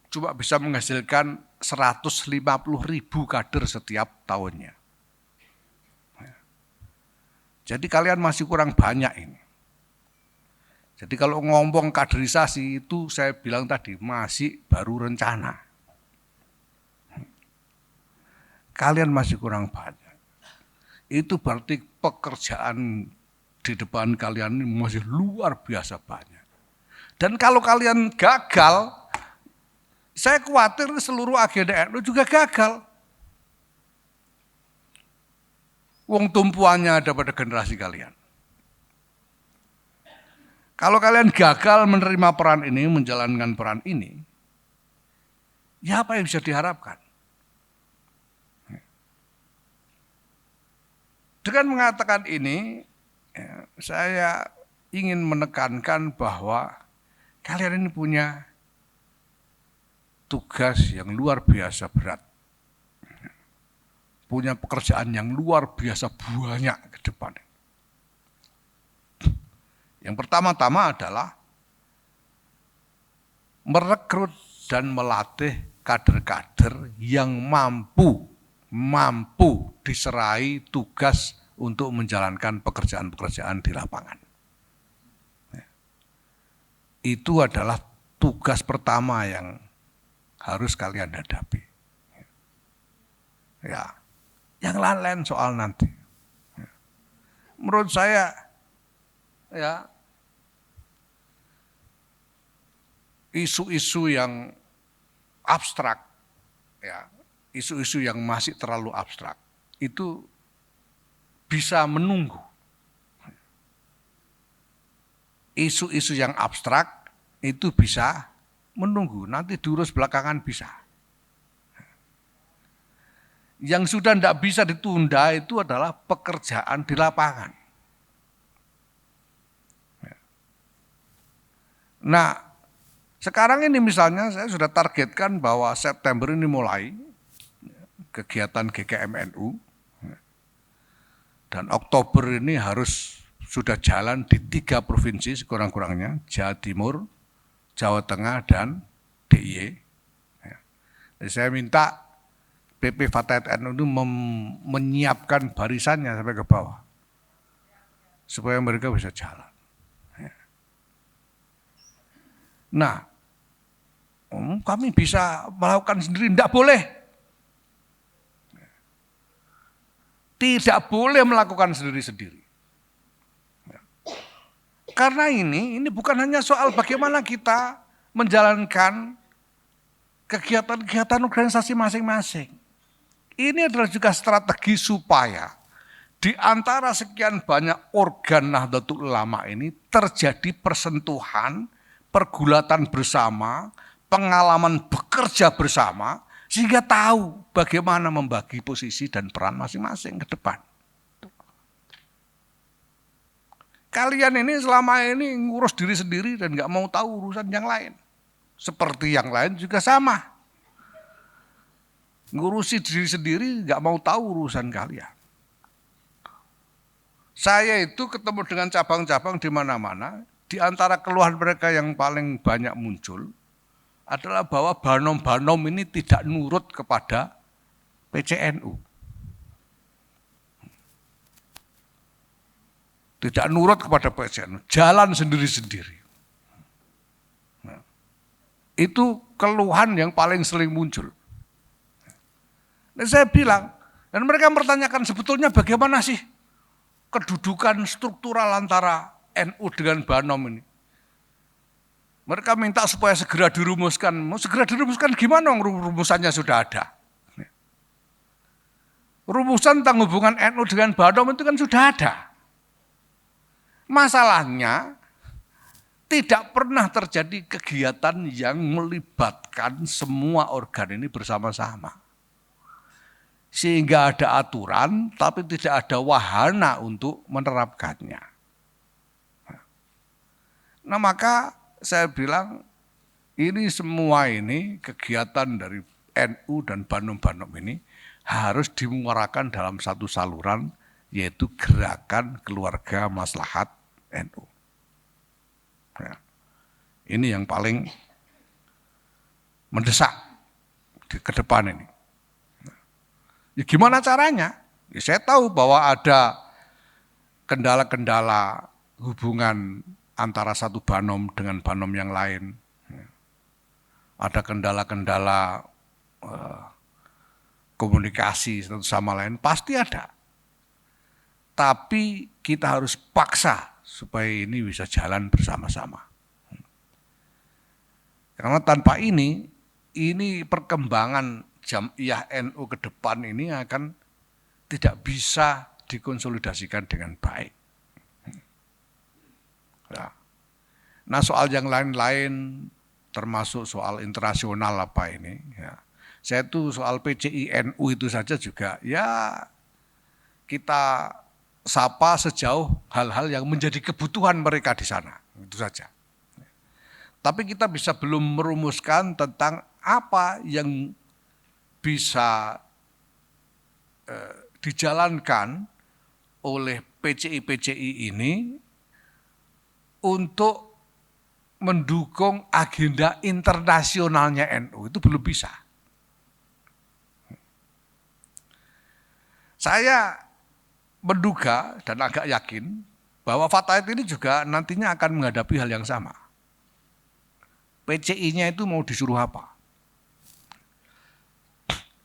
cuma bisa menghasilkan 150.000 kader setiap tahunnya. Jadi kalian masih kurang banyak ini. Jadi kalau ngomong kaderisasi itu saya bilang tadi masih baru rencana. Kalian masih kurang banyak. Itu berarti pekerjaan di depan kalian ini masih luar biasa banyak. Dan kalau kalian gagal, saya khawatir seluruh agenda NU juga gagal. Wong tumpuannya ada pada generasi kalian. Kalau kalian gagal menerima peran ini, menjalankan peran ini, ya apa yang bisa diharapkan? Dengan mengatakan ini, ya, saya ingin menekankan bahwa kalian ini punya tugas yang luar biasa berat. Punya pekerjaan yang luar biasa banyak ke depan. Yang pertama-tama adalah merekrut dan melatih kader-kader yang mampu diserai tugas untuk menjalankan pekerjaan-pekerjaan di lapangan. Itu adalah tugas pertama yang harus kalian hadapi. Ya, yang lain-lain soal nanti. Menurut saya, ya, isu-isu yang abstrak, ya, isu-isu yang masih terlalu abstrak, itu bisa menunggu. Isu-isu yang abstrak itu bisa menunggu, nanti diurus belakangan bisa. Yang sudah tidak bisa ditunda itu adalah pekerjaan di lapangan. Nah, sekarang ini misalnya saya sudah targetkan bahwa September ini mulai kegiatan GKMNU dan Oktober ini harus sudah jalan di 3 provinsi sekurang-kurangnya, Jawa Timur, Jawa Tengah, dan DIY. Jadi saya minta PP Fatayat NU itu menyiapkan barisannya sampai ke bawah, supaya mereka bisa jalan. Nah, kami bisa melakukan sendiri, tidak boleh. Tidak boleh melakukan sendiri-sendiri. Karena ini bukan hanya soal bagaimana kita menjalankan kegiatan-kegiatan organisasi masing-masing. Ini adalah juga strategi supaya di antara sekian banyak organ Nahdlatul Ulama ini terjadi persentuhan, pergulatan bersama, pengalaman bekerja bersama, sehingga tahu bagaimana membagi posisi dan peran masing-masing ke depan. Kalian ini selama ini ngurus diri sendiri dan nggak mau tahu urusan yang lain. Seperti yang lain juga sama. Ngurusi diri sendiri nggak mau tahu urusan kalian. Saya itu ketemu dengan cabang-cabang di mana-mana. Di antara keluhan mereka yang paling banyak muncul adalah bahwa Banom-Banom ini tidak nurut kepada PCNU. Tidak nurut kepada PCNU, jalan sendiri-sendiri. Nah, itu keluhan yang paling sering muncul. Dan saya bilang, dan mereka mempertanyakan sebetulnya bagaimana sih kedudukan struktural antara NU dengan Banom ini. Mereka minta supaya segera dirumuskan. Mau segera dirumuskan gimana? Rumusannya sudah ada. Rumusan tentang hubungan NU dengan Banom itu kan sudah ada. Masalahnya tidak pernah terjadi kegiatan yang melibatkan semua organ ini bersama-sama. Sehingga ada aturan tapi tidak ada wahana untuk menerapkannya. Nah, maka saya bilang ini semua ini kegiatan dari NU dan Banom-Banom ini harus dimuarakan dalam satu saluran, yaitu Gerakan Keluarga Maslahat NU. Ya. Ini yang paling mendesak ke depan ini. Ya, gimana caranya? Ya, saya tahu bahwa ada kendala-kendala hubungan antara satu Banom dengan Banom yang lain. Ada kendala-kendala komunikasi satu sama lain, pasti ada. Tapi kita harus paksa supaya ini bisa jalan bersama-sama. Karena tanpa ini perkembangan Jam'iyah NU ke depan ini akan tidak bisa dikonsolidasikan dengan baik. Nah, soal yang lain-lain termasuk soal internasional apa ini, ya. Saya tuh soal PCI NU itu saja juga ya kita sapa sejauh hal-hal yang menjadi kebutuhan mereka di sana, itu saja. Tapi kita bisa belum merumuskan tentang apa yang bisa dijalankan oleh PCI ini untuk mendukung agenda internasionalnya NU, itu belum bisa. Saya menduga dan agak yakin bahwa Fatayat ini juga nantinya akan menghadapi hal yang sama. PCI-nya itu mau disuruh apa?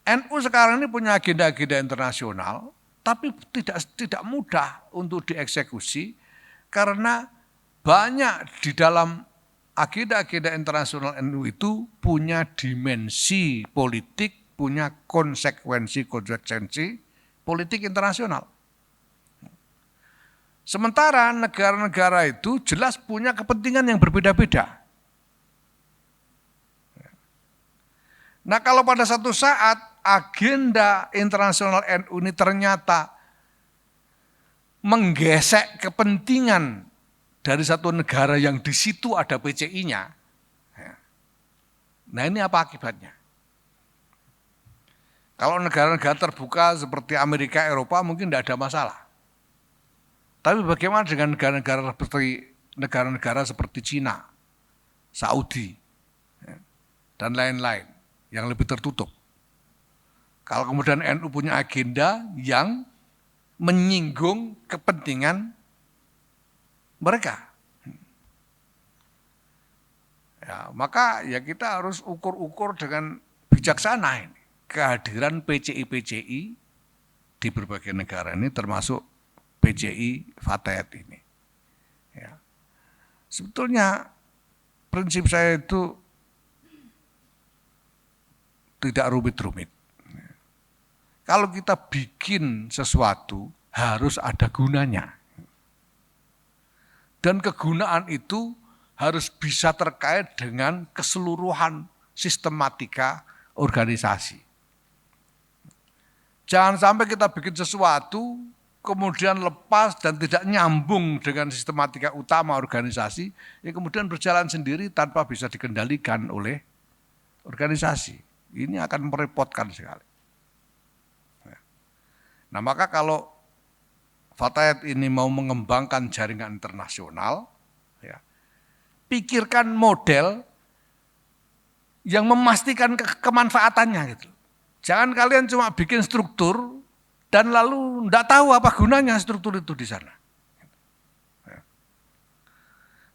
NU sekarang ini punya agenda-agenda internasional, tapi tidak mudah untuk dieksekusi karena banyak di dalam agenda-agenda internasional NU itu punya dimensi politik, punya konsekuensi politik internasional. Sementara negara-negara itu jelas punya kepentingan yang berbeda-beda. Nah, kalau pada satu saat agenda internasional NU ini ternyata menggesek kepentingan dari satu negara yang di situ ada PCI-nya, nah ini apa akibatnya? Kalau negara-negara terbuka seperti Amerika, Eropa mungkin tidak ada masalah. Tapi bagaimana dengan negara-negara seperti Cina, Saudi, dan lain-lain yang lebih tertutup? Kalau kemudian NU punya agenda yang menyinggung kepentingan mereka, ya, maka ya kita harus ukur-ukur dengan bijaksana ini kehadiran PCI-PCI di berbagai negara ini, termasuk PCI Fatayat ini. Ya. Sebetulnya prinsip saya itu tidak rumit-rumit. Kalau kita bikin sesuatu harus ada gunanya. Dan kegunaan itu harus bisa terkait dengan keseluruhan sistematika organisasi. Jangan sampai kita bikin sesuatu kemudian lepas dan tidak nyambung dengan sistematika utama organisasi, yang kemudian berjalan sendiri tanpa bisa dikendalikan oleh organisasi. Ini akan merepotkan sekali. Nah, maka kalau Fatayat ini mau mengembangkan jaringan internasional, ya, pikirkan model yang memastikan kemanfaatannya gitu. Jangan kalian cuma bikin struktur dan lalu enggak tahu apa gunanya struktur itu di sana.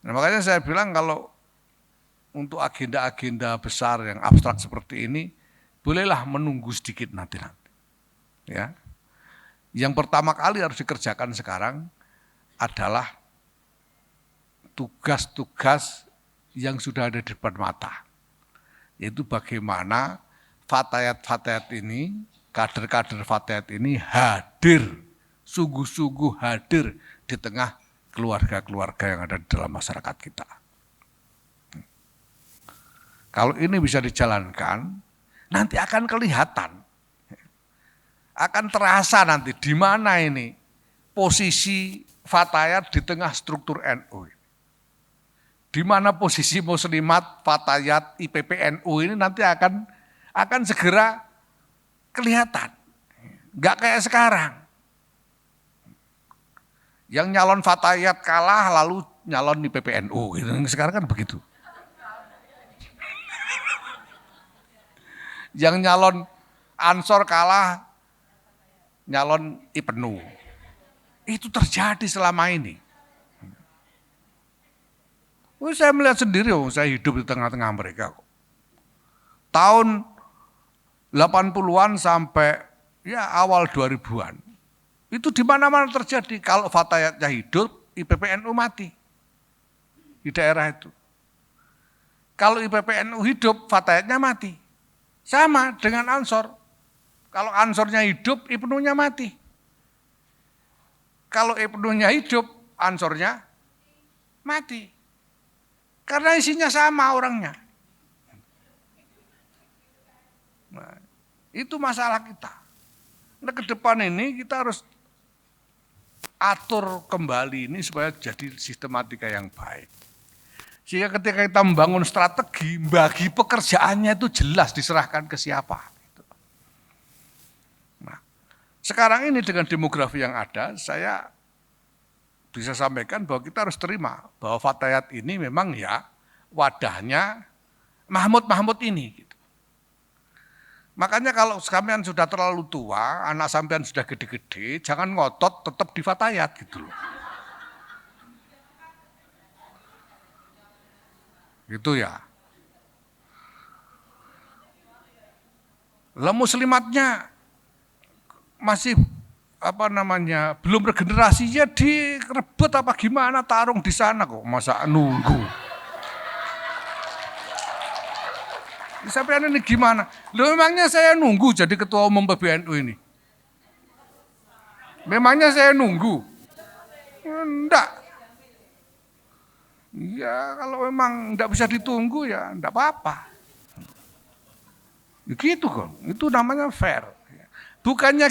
Nah, makanya saya bilang kalau untuk agenda-agenda besar yang abstrak seperti ini, bolehlah menunggu sedikit nanti. Ya. Yang pertama kali harus dikerjakan sekarang adalah tugas-tugas yang sudah ada di depan mata. Yaitu bagaimana Fatayat-Fatayat ini, kader-kader Fatayat ini hadir, sungguh-sungguh hadir di tengah keluarga-keluarga yang ada di dalam masyarakat kita. Kalau ini bisa dijalankan, nanti akan kelihatan, akan terasa nanti di mana ini posisi Fatayat di tengah struktur NU. Di mana posisi Muslimat, Fatayat, IPPNU ini nanti akan segera kelihatan. Enggak kayak sekarang. Yang nyalon Fatayat kalah lalu nyalon IPPNU. Sekarang kan begitu. Yang nyalon Ansor kalah nyalon IPNU. Itu terjadi selama ini. Saya melihat sendiri, saya hidup di tengah-tengah mereka. Tahun 80-an sampai ya awal 2000-an. Itu di mana-mana terjadi. Kalau Fatayatnya hidup, IPPNU mati. Di daerah itu. Kalau IPPNU hidup, Fatayatnya mati. Sama dengan Ansor. Kalau Ansornya hidup, IPNU-nya mati. Kalau IPNU-nya hidup, Ansornya mati. Karena isinya sama orangnya. Nah, itu masalah kita. Nah, ke depan ini kita harus atur kembali ini supaya jadi sistematika yang baik. Sehingga ketika kita membangun strategi, bagi pekerjaannya itu jelas diserahkan ke siapa. Sekarang ini dengan demografi yang ada, saya bisa sampaikan bahwa kita harus terima bahwa Fatayat ini memang ya wadahnya Mahmud ini. Gitu. Makanya kalau sampean sudah terlalu tua, anak sampean sudah gede-gede, jangan ngotot tetap di fatayat gitu loh. Gitu ya. Lah muslimatnya masih apa namanya belum regenerasinya direbut apa gimana tarung di sana kok masa nunggu. Sampai ini gimana? Loh memangnya saya nunggu jadi ketua umum PBNU ini? Memangnya saya nunggu? Enggak. Ya kalau memang enggak bisa ditunggu ya enggak apa-apa. Gitu kok, itu namanya fair. Bukannya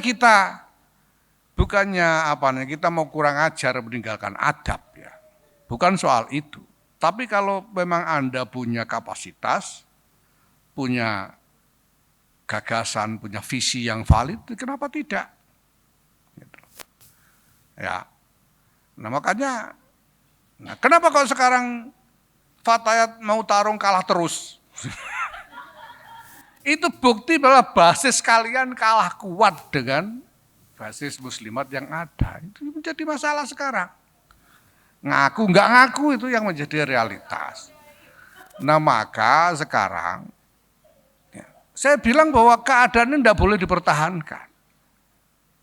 apa nih kita mau kurang ajar meninggalkan adab ya. Bukan soal itu. Tapi kalau memang Anda punya kapasitas, punya gagasan, punya visi yang valid, kenapa tidak? Gitu. Ya, nah makanya, kenapa kalau sekarang Fatayat mau tarung kalah terus? Itu bukti bahwa basis kalian kalah kuat dengan basis muslimat yang ada. Itu menjadi masalah sekarang. Ngaku nggak ngaku itu yang menjadi realitas. Nah maka sekarang saya bilang bahwa keadaan ini tidak boleh dipertahankan.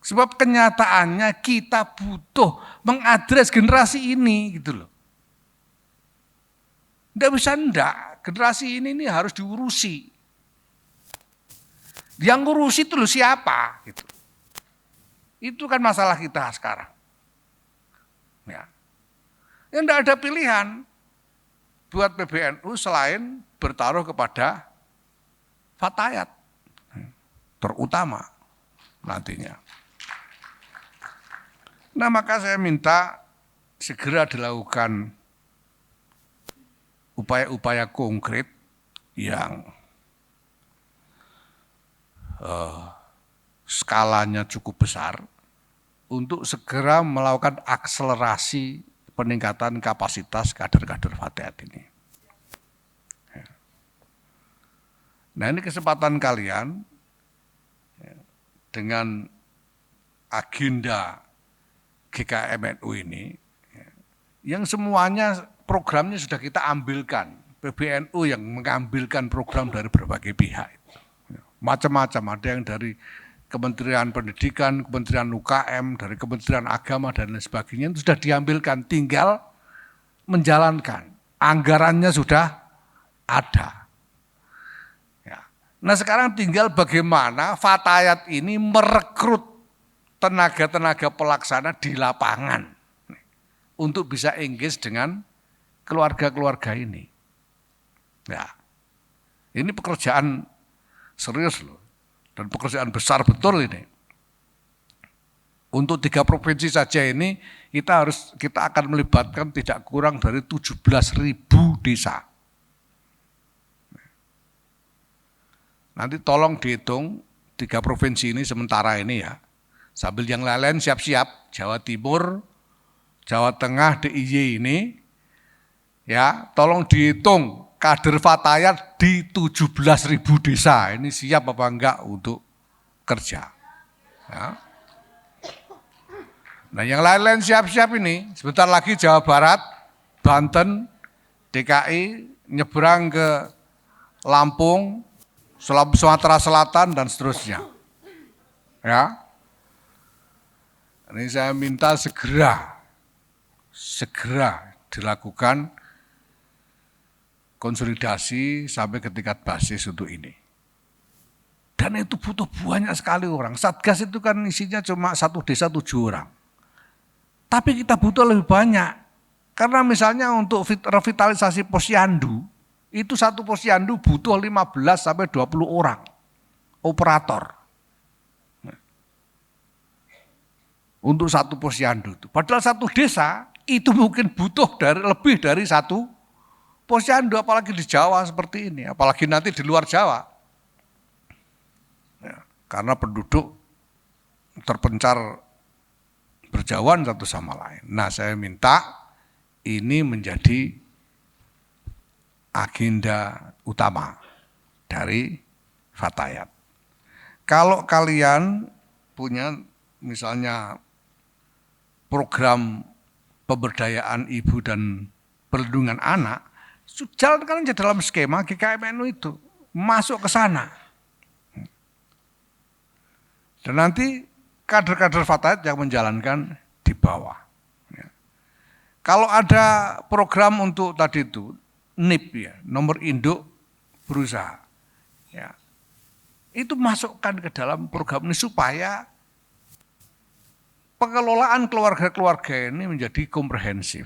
Sebab kenyataannya kita butuh mengadres generasi ini gitu loh. Tidak bisa enggak, generasi ini harus diurusi. Yang ngurusi itu loh siapa gitu. Itu kan masalah kita sekarang. Ya. Yang tidak ada pilihan buat PBNU selain bertaruh kepada Fatayat, terutama nantinya. Nah maka saya minta segera dilakukan upaya-upaya konkret yang skalanya cukup besar untuk segera melakukan akselerasi peningkatan kapasitas kader-kader Fatayat ini. Nah ini kesempatan kalian dengan agenda GKMNU ini, yang semuanya programnya sudah kita ambilkan, PBNU yang mengambilkan program dari berbagai pihak. Macam-macam, ada yang dari Kementerian Pendidikan, Kementerian UKM, dari Kementerian Agama dan lain sebagainya, itu sudah diambilkan, tinggal menjalankan. Anggarannya sudah ada. Nah sekarang tinggal bagaimana Fatayat ini merekrut tenaga-tenaga pelaksana di lapangan untuk bisa engage dengan keluarga-keluarga ini. Ya, ini pekerjaan serius loh, dan pekerjaan besar betul ini. Untuk 3 provinsi saja ini kita akan melibatkan tidak kurang dari 17.000 desa. Nanti tolong dihitung 3 provinsi ini sementara ini ya. Sambil yang lain siap-siap, Jawa Timur, Jawa Tengah, DIY ini, ya tolong dihitung kader Fatayat di 17.000 desa. Ini siap apa enggak untuk kerja. Ya. Nah yang lain-lain siap-siap ini, sebentar lagi Jawa Barat, Banten, DKI, nyebrang ke Lampung, Sumatera Selatan dan seterusnya. Ya. Ini saya minta segera dilakukan konsolidasi sampai ke tingkat basis untuk ini. Dan itu butuh banyak sekali orang. Satgas itu kan isinya cuma 1 desa 7 orang. Tapi kita butuh lebih banyak. Karena misalnya untuk revitalisasi posyandu, itu 1 posyandu butuh 15 sampai 20 orang operator. Untuk 1 posyandu itu. Padahal 1 desa itu mungkin butuh lebih dari 1 posyandu, apalagi di Jawa seperti ini, apalagi nanti di luar Jawa. Ya, karena penduduk terpencar berjauhan satu sama lain. Nah saya minta ini menjadi agenda utama dari Fatayat. Kalau kalian punya misalnya program pemberdayaan ibu dan perlindungan anak, jalankan aja dalam skema GKMNU itu, masuk ke sana. Dan nanti kader-kader Fatayat yang menjalankan di bawah. Kalau ada program untuk tadi itu, NIP ya, nomor induk berusaha. Ya, itu masukkan ke dalam program ini supaya pengelolaan keluarga-keluarga ini menjadi komprehensif.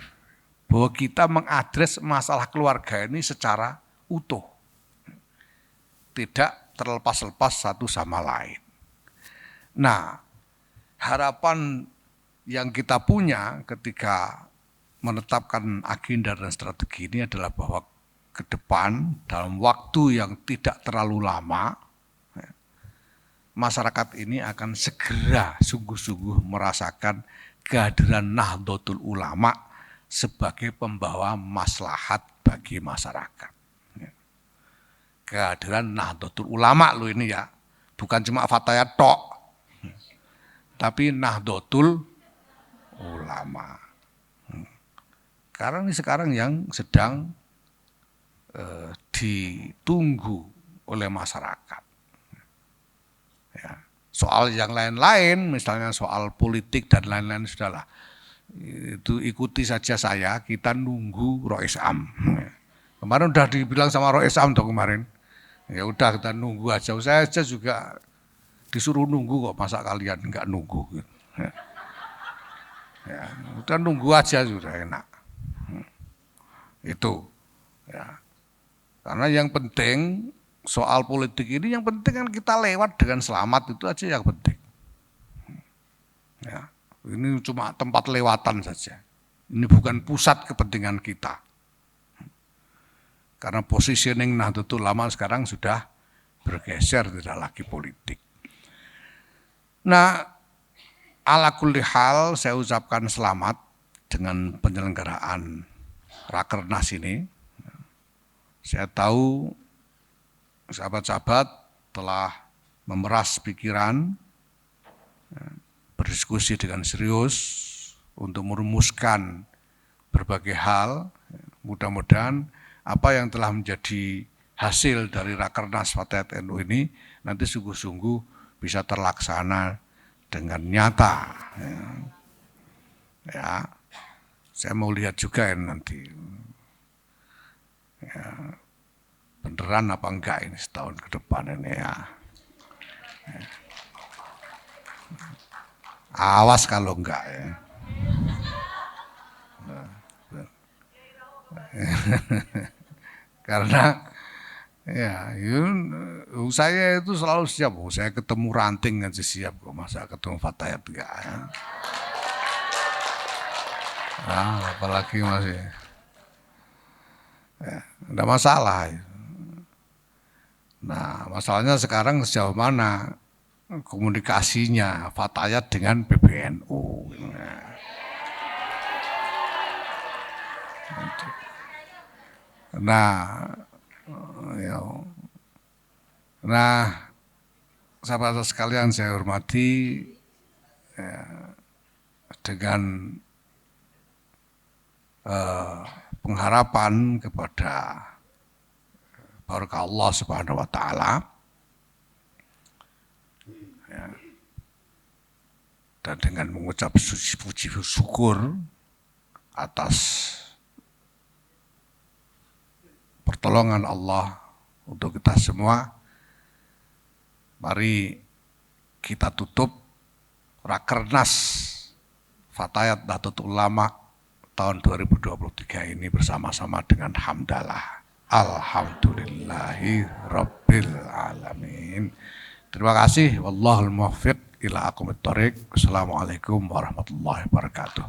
Bahwa kita mengadres masalah keluarga ini secara utuh. Tidak terlepas-lepas satu sama lain. Nah, harapan yang kita punya ketika menetapkan agenda dan strategi ini adalah bahwa ke depan dalam waktu yang tidak terlalu lama, masyarakat ini akan segera sungguh-sungguh merasakan kehadiran Nahdlatul Ulama sebagai pembawa maslahat bagi masyarakat. Kehadiran Nahdlatul Ulama loh ini ya, bukan cuma Fatayat tok, tapi Nahdlatul Ulama. Karena ini sekarang yang sedang ditunggu oleh masyarakat. Ya. Soal yang lain-lain, misalnya soal politik dan lain-lain sudahlah. Itu ikuti saja saya, kita nunggu Rois Am. Kemarin udah dibilang sama Rois Am tuh kemarin. Ya udah kita nunggu aja. Saya aja juga disuruh nunggu kok, masa kalian enggak nunggu. Ya, udah nunggu aja sudah enak. Itu ya. Karena yang penting soal politik ini yang penting kan kita lewat dengan selamat, itu aja yang penting. Ya, ini cuma tempat lewatan saja. Ini bukan pusat kepentingan kita. Karena positioning Nahdlatul Ulama sekarang sudah bergeser, tidak lagi politik. Nah, ala kulli hal saya ucapkan selamat dengan penyelenggaraan Rakernas ini. Saya tahu sahabat-sahabat telah memeras pikiran, berdiskusi dengan serius untuk merumuskan berbagai hal. Mudah-mudahan apa yang telah menjadi hasil dari Rakernas Fatayat NU ini nanti sungguh-sungguh bisa terlaksana dengan nyata. Ya. Saya mau lihat juga ya nanti, ya, beneran apa enggak ini setahun ke depan ini ya. Awas kalau enggak ya. Karena ya, saya itu selalu siap. Saya ketemu ranting aja siap kok, masa ketemu Fatayat enggak ya. Nah, apalagi masih ya, enggak masalah. Nah, masalahnya sekarang sejauh mana komunikasinya Fatayat dengan PBNU. Nah, ya. Nah, sahabat sekalian saya hormati, ya, dengan pengharapan kepada Barakah Allah Subhanahu wa Ta'ala, ya, dan dengan mengucap puji syukur atas pertolongan Allah untuk kita semua, mari kita tutup Rakernas Fatayat Nahdlatul Ulama tahun 2023 ini bersama-sama dengan hamdalah. Alhamdulillahi Rabbil Alamin. Terima kasih. Wallahul muwaffiq ila aqwamit thoriq. Wassalamualaikum warahmatullahi wabarakatuh.